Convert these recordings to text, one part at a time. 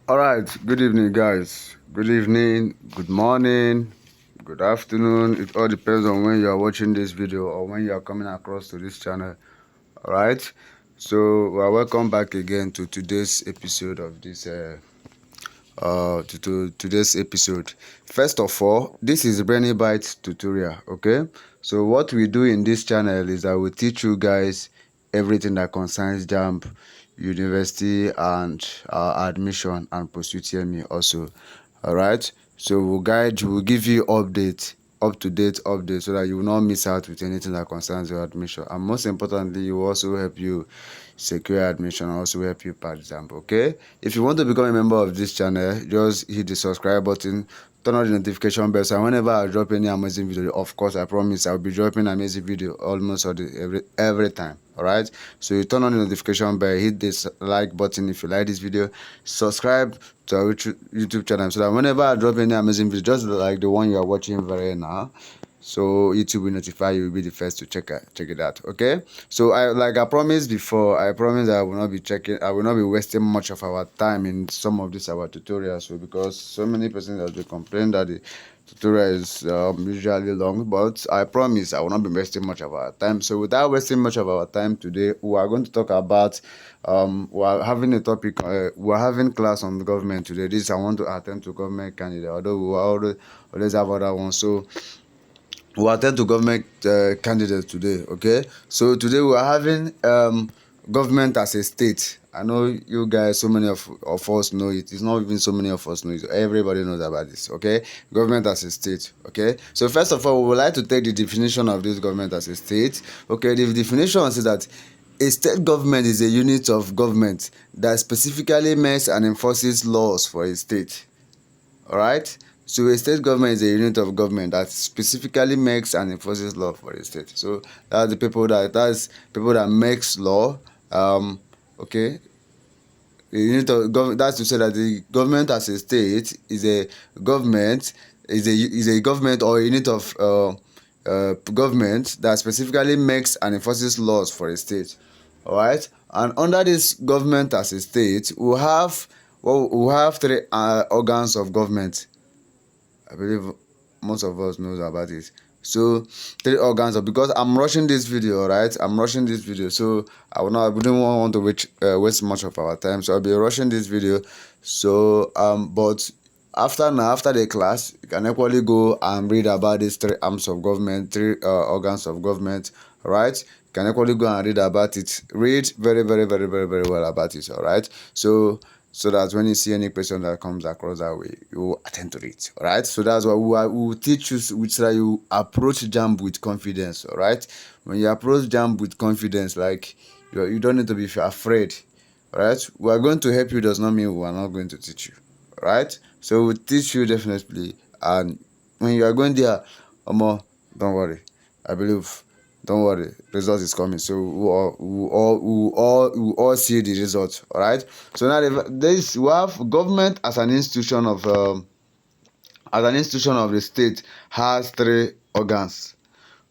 All right, good evening, guys. Good evening, good morning, good afternoon. It all depends on when you are watching this video or when you are coming across to this channel. All right, so welcome back again to today's episode of this today's episode. First of all, this is Brainy Bytes tutorial. Okay, so what we do in this channel is that we teach you guys everything that concerns Jamb, university, and admission and post UTME also. All right, so we'll give you up to date updates so that you will not miss out with anything that concerns your admission, and most importantly, it will also help you secure admission and also help you pass exam. Okay, if you want to become a member of this channel, just hit the subscribe button, turn on the notification bell, so whenever I drop any amazing video, of course I promise I'll be dropping amazing video almost every time. All right, so you turn on the notification bell, hit this like button if you like this video, subscribe to our YouTube channel so that whenever I drop any amazing video, just like the one you are watching right now, so YouTube will notify you, will be the first to check it out. Okay, so I promised before, I promise I will not be wasting much of our time in some of these our tutorials. So because so many persons have been complaining that the tutorial is usually long, but I promise I will not be wasting much of our time. So without wasting much of our time today, we are going to talk about we are having a topic, we are having class on government today. This I want to attend to government candidate, although we always have other ones. So we attend to government candidates today. Okay, so today we are having government as a state. I know you guys, so many of us know it. It's not even so many of us know it. Everybody knows about this. Okay, government as a state. Okay, so first of all, we would like to take the definition of this government as a state. Okay, the definition is that a state government is a unit of government that specifically makes and enforces laws for a state. All right, so a state government is a unit of government that specifically makes and enforces law for a state. So that's people that makes law. Okay, the unit of government, that's to say that the government as a state is a government, is a government or a unit of government that specifically makes and enforces laws for a state. All right, and under this government as a state, we have three organs of government. I believe most of us knows about it. So three organs of, because I'm rushing this video, right? I'm rushing this video, so I wouldn't want to waste much of our time. So I'll be rushing this video. So but after the class, you can equally go and read about these three arms of government, three organs of government, right? You can equally go and read about it. Read very, very, very, very, very well about it. All right. So that when you see any question that comes across that way, you attend to it. All right, so that's why we will teach you which that you approach Jamb with confidence. All right, when you approach Jamb with confidence, like you don't need to be afraid. All right, we are going to help you does not mean we are not going to teach you. All right, so we'll teach you definitely, and when you are going there, don't worry, I believe, don't worry, result is coming. So we all see the result. All right, so now we have government as an institution of the state has three organs.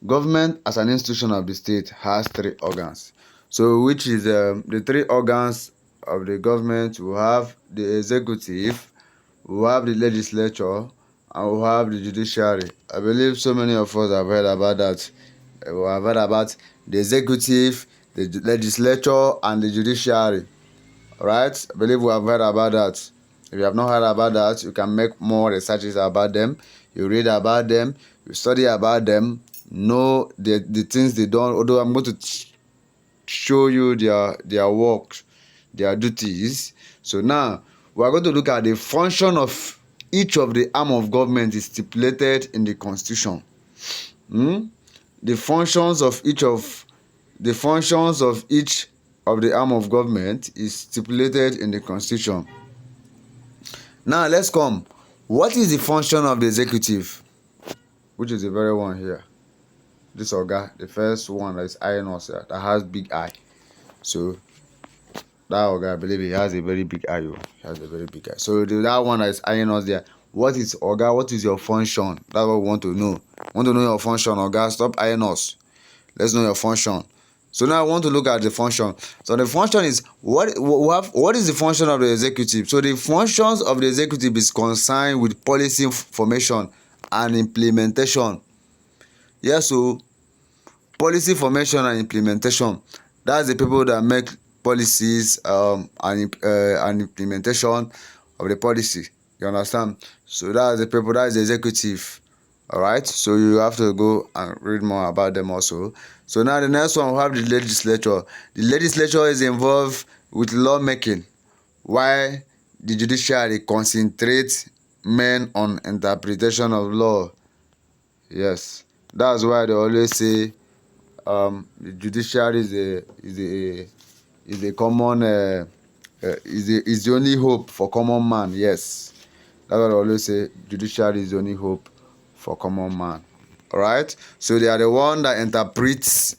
Government as an institution of the state has three organs. So which is the three organs of the government? We have the executive, we have the legislature, and we have the judiciary. I believe so many of us have heard about that. We have heard about the executive, the legislature, and the judiciary. Alright, I believe we have heard about that. If you have not heard about that, you can make more researches about them. You read about them, you study about them, know the things they done. Although I'm going to show you their work, their duties. So now we are going to look at the function of each of the arm of government is stipulated in the constitution. The functions of each of the arm of government is stipulated in the constitution. Now let's come. What is the function of the executive? Which is the very one here. This Oga, the first one that is eyeing us, that has big eye. So that Oga, I believe he has a very big eye. He has a very big eye. So that one that is eyeing us there. What is Oga? What is your function? That's what we want to know. Want to know your function, Oga? Stop eyeing us. Let's know your function. So now I want to look at the function. So the function is what is the function of the executive? So the functions of the executive is concerned with policy formation and implementation. Yes, so policy formation and implementation. That's the people that make policies and implementation of the policy. You understand? So that's the people, that's the executive. All right, so you have to go and read more about them also. So now the next one, we have the legislature. The legislature is involved with lawmaking, while the judiciary concentrates men on interpretation of law. Yes, that's why they always say the judiciary is a common is the only hope for common man. Yes, that's what I always say. Judiciary is the only hope for common man. All right, so they are the one that interprets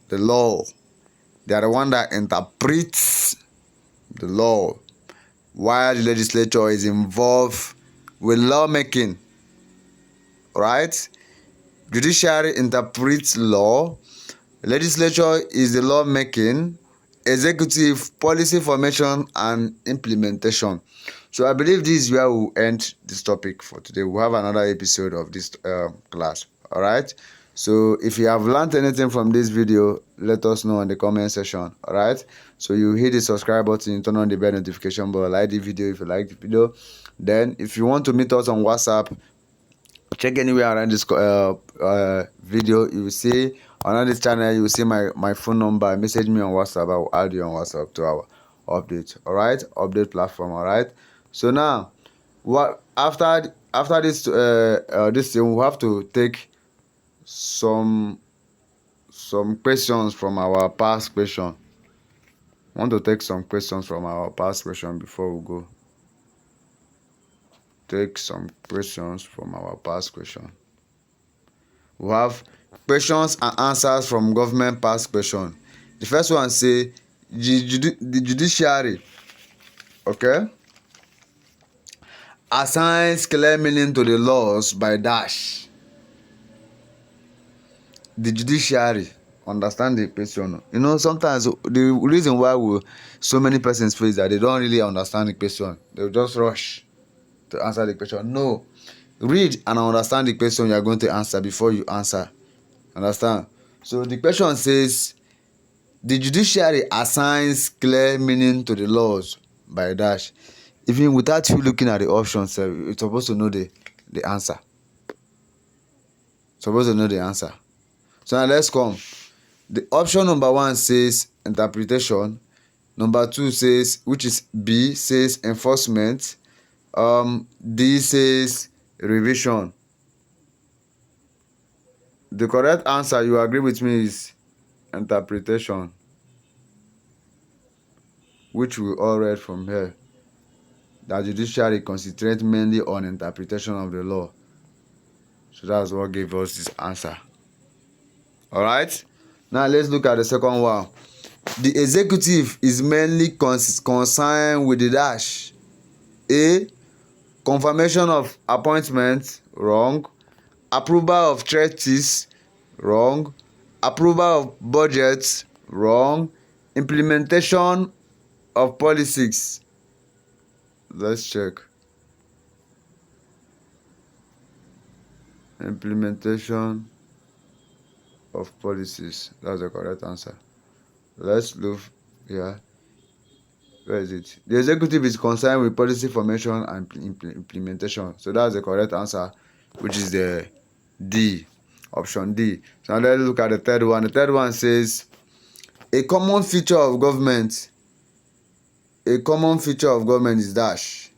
the law. They are the one that interprets the law, while the legislature is involved with lawmaking. All right, judiciary interprets law. Legislature is the law making, executive policy formation and implementation. So I believe this is where we'll end this topic for today. We'll have another episode of this class. All right. So if you have learned anything from this video, let us know in the comment section. All right. So you hit the subscribe button, turn on the bell notification bell, like the video if you like the video. Then if you want to meet us on WhatsApp, check anywhere around this video, you will see on this channel, you will see my phone number. Message me on WhatsApp, I will add you on WhatsApp to our update. All right, update platform. All right, so now what after this this thing, we have to take some questions from our past question. I want to take some questions from our past question before we go. Take some questions from our past question. We have questions and answers from government past question. The first one say the judiciary, okay, assigns clear meaning to the laws by dash. The judiciary understand the question. You know, sometimes the reason why so many persons face that they don't really understand the question. They'll just rush to answer the question. No, read and understand the question you are going to answer before you answer. Understand? So the question says the judiciary assigns clear meaning to the laws by dash. Even without you looking at the options, you're supposed to know the answer. Supposed to know the answer. So now let's come. The option number 1 says interpretation. Number 2 says, which is B, says enforcement. D says revision. The correct answer, you agree with me, is interpretation, which we all read from here. The judiciary concentrates mainly on interpretation of the law. So that's what gave us this answer. All right. Now let's look at the second one. The executive is mainly concerned with the dash. A, confirmation of appointment, wrong. Approval of treaties, wrong. Approval of budgets, wrong. Implementation of policies. Let's check. Implementation of policies. That's the correct answer. Let's look here. Where is it? The executive is concerned with policy formation and implementation. So that's the correct answer, which is the D, option D. So now let's look at the third one. The third one says a common feature of government. A common feature of government is dash.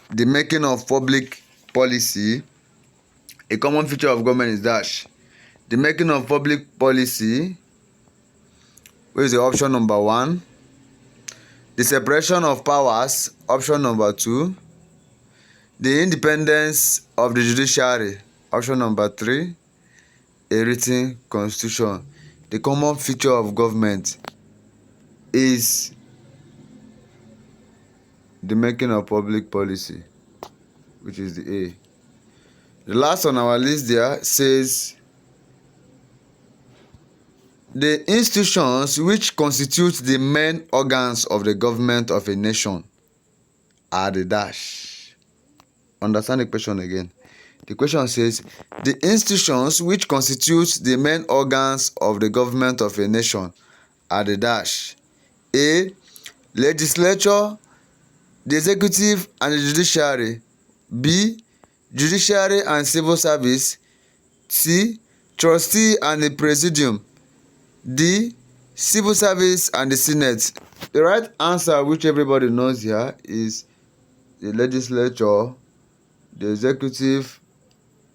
The making of public policy. A common feature of government is dash. The making of public policy. Where is the option number 1? The separation of powers, option number 2. The independence of the judiciary, option number 3. A written constitution. The common feature of government is the making of public policy, which is the A. The last on our list there says The institutions which constitute the main organs of the government of a nation are the dash. Understand the question again. The question says, the institutions which constitute the main organs of the government of a nation are the dash. A. Legislature, the executive and the judiciary. B. Judiciary and civil service. C. Trustee and the presidium. D. Civil service and the senate. The right answer, which everybody knows here, is the legislature, the executive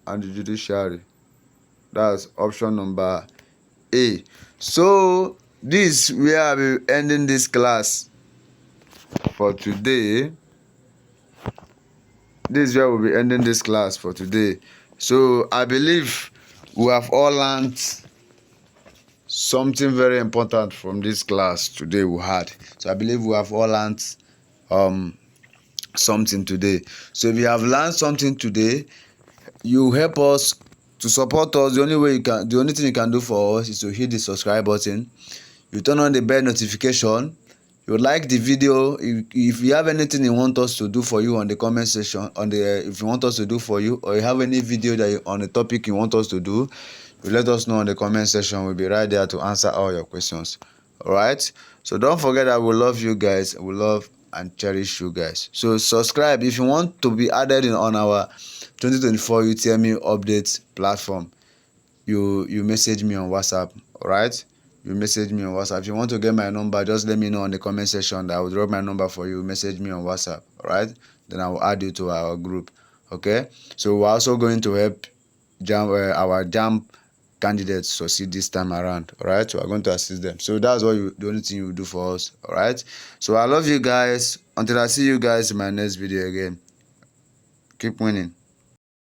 and the judiciary. That's option number A. So this where I will be ending this class for today. This is where we'll be ending this class for today. So I believe we have all learned something very important from this class today we had. So I believe we have all learned something today. So if you have learned something today, you help us to support us. The only thing you can do for us is to hit the subscribe button. You turn on the bell notification. You like the video. If you have anything you want us to do for you on the comment section, if you want us to do for you, or you have any video that on a topic you want us to do, you let us know on the comment section. We'll be right there to answer all your questions. All right. So don't forget that we love you guys. We love and cherish you guys. So subscribe if you want to be added on our 2024 UTME updates platform. You message me on WhatsApp. All right. You message me on WhatsApp. If you want to get my number, just let me know on the comment section. I will drop my number for you. Message me on WhatsApp. All right. Then I will add you to our group. Okay. So we're also going to help our Jamb candidates succeed this time around. All right. So we're going to assist them. So that's what the only thing you do for us. All right. So I love you guys. Until I see you guys in my next video again. Keep winning.